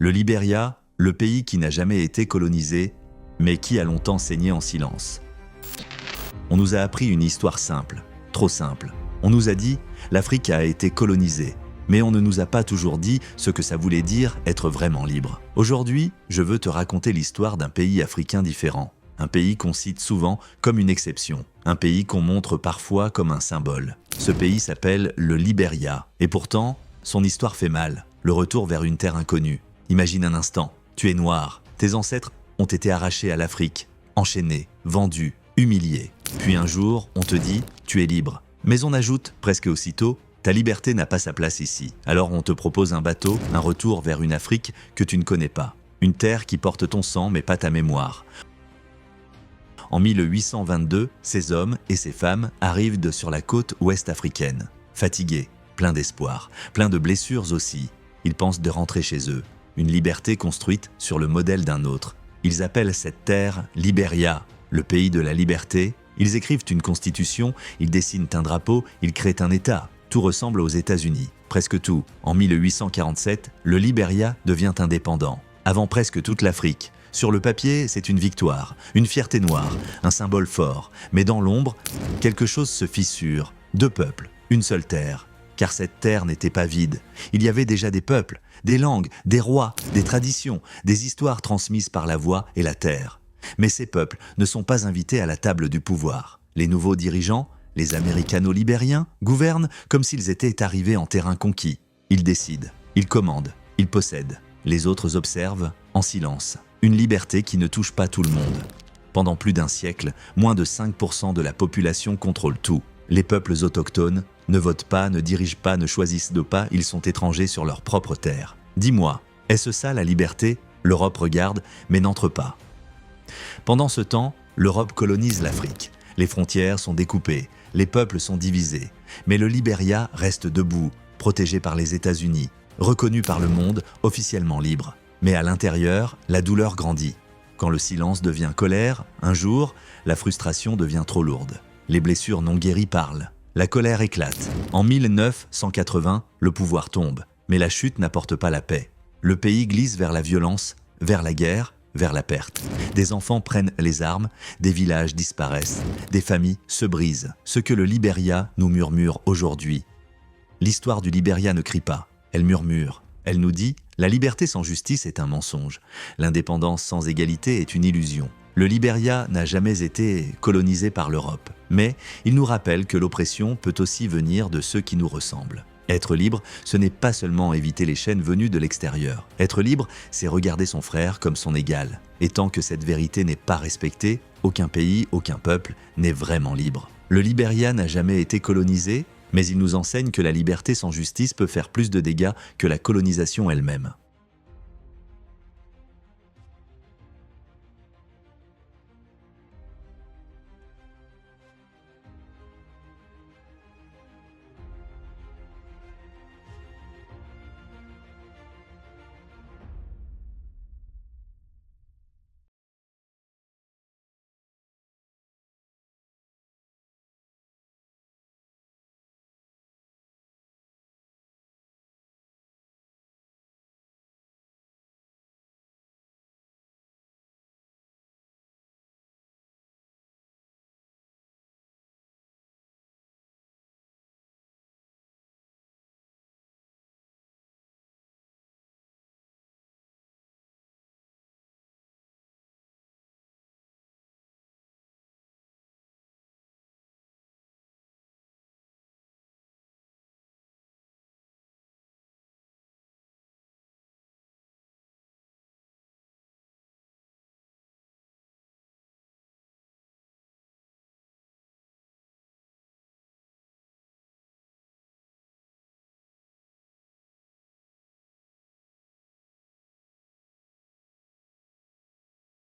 Le Libéria, le pays qui n'a jamais été colonisé, mais qui a longtemps saigné en silence. On nous a appris une histoire simple, trop simple. On nous a dit « l'Afrique a été colonisée », mais on ne nous a pas toujours dit ce que ça voulait dire être vraiment libre. Aujourd'hui, je veux te raconter l'histoire d'un pays africain différent. Un pays qu'on cite souvent comme une exception. Un pays qu'on montre parfois comme un symbole. Ce pays s'appelle le Libéria. Et pourtant, son histoire fait mal. Le retour vers une terre inconnue. Imagine un instant, tu es noir. Tes ancêtres ont été arrachés à l'Afrique, enchaînés, vendus, humiliés. Puis un jour, on te dit « tu es libre ». Mais on ajoute, presque aussitôt, « ta liberté n'a pas sa place ici ». Alors on te propose un bateau, un retour vers une Afrique que tu ne connais pas. Une terre qui porte ton sang mais pas ta mémoire. En 1822, ces hommes et ces femmes arrivent sur la côte ouest africaine. Fatigués, pleins d'espoir, pleins de blessures aussi. Ils pensent de rentrer chez eux. Une liberté construite sur le modèle d'un autre. Ils appellent cette terre Libéria, le pays de la liberté. Ils écrivent une constitution, ils dessinent un drapeau, ils créent un État. Tout ressemble aux États-Unis, presque tout. En 1847, le Libéria devient indépendant. Avant presque toute l'Afrique. Sur le papier, c'est une victoire, une fierté noire, un symbole fort. Mais dans l'ombre, quelque chose se fissure. Deux peuples, une seule terre. Car cette terre n'était pas vide. Il y avait déjà des peuples, des langues, des rois, des traditions, des histoires transmises par la voix et la terre. Mais ces peuples ne sont pas invités à la table du pouvoir. Les nouveaux dirigeants, les américano-libériens, gouvernent comme s'ils étaient arrivés en terrain conquis. Ils décident, ils commandent, ils possèdent. Les autres observent en silence. Une liberté qui ne touche pas tout le monde. Pendant plus d'un siècle, moins de 5% de la population contrôle tout. Les peuples autochtones ne votent pas, ne dirigent pas, ne choisissent de pas, ils sont étrangers sur leur propre terre. Dis-moi, est-ce ça la liberté? L'Europe regarde, mais n'entre pas. Pendant ce temps, l'Europe colonise l'Afrique. Les frontières sont découpées, les peuples sont divisés. Mais le Libéria reste debout, protégé par les États-Unis, reconnu par le monde, officiellement libre. Mais à l'intérieur, la douleur grandit. Quand le silence devient colère, un jour, la frustration devient trop lourde. Les blessures non guéries parlent. La colère éclate. En 1980, le pouvoir tombe. Mais la chute n'apporte pas la paix. Le pays glisse vers la violence, vers la guerre, vers la perte. Des enfants prennent les armes, des villages disparaissent, des familles se brisent. Ce que le Libéria nous murmure aujourd'hui. L'histoire du Libéria ne crie pas, elle murmure. Elle nous dit « La liberté sans justice est un mensonge. L'indépendance sans égalité est une illusion. Le Libéria n'a jamais été colonisé par l'Europe. Mais il nous rappelle que l'oppression peut aussi venir de ceux qui nous ressemblent. Être libre, ce n'est pas seulement éviter les chaînes venues de l'extérieur. Être libre, c'est regarder son frère comme son égal. Et tant que cette vérité n'est pas respectée, aucun pays, aucun peuple n'est vraiment libre. Le Libéria n'a jamais été colonisé, mais il nous enseigne que la liberté sans justice peut faire plus de dégâts que la colonisation elle-même.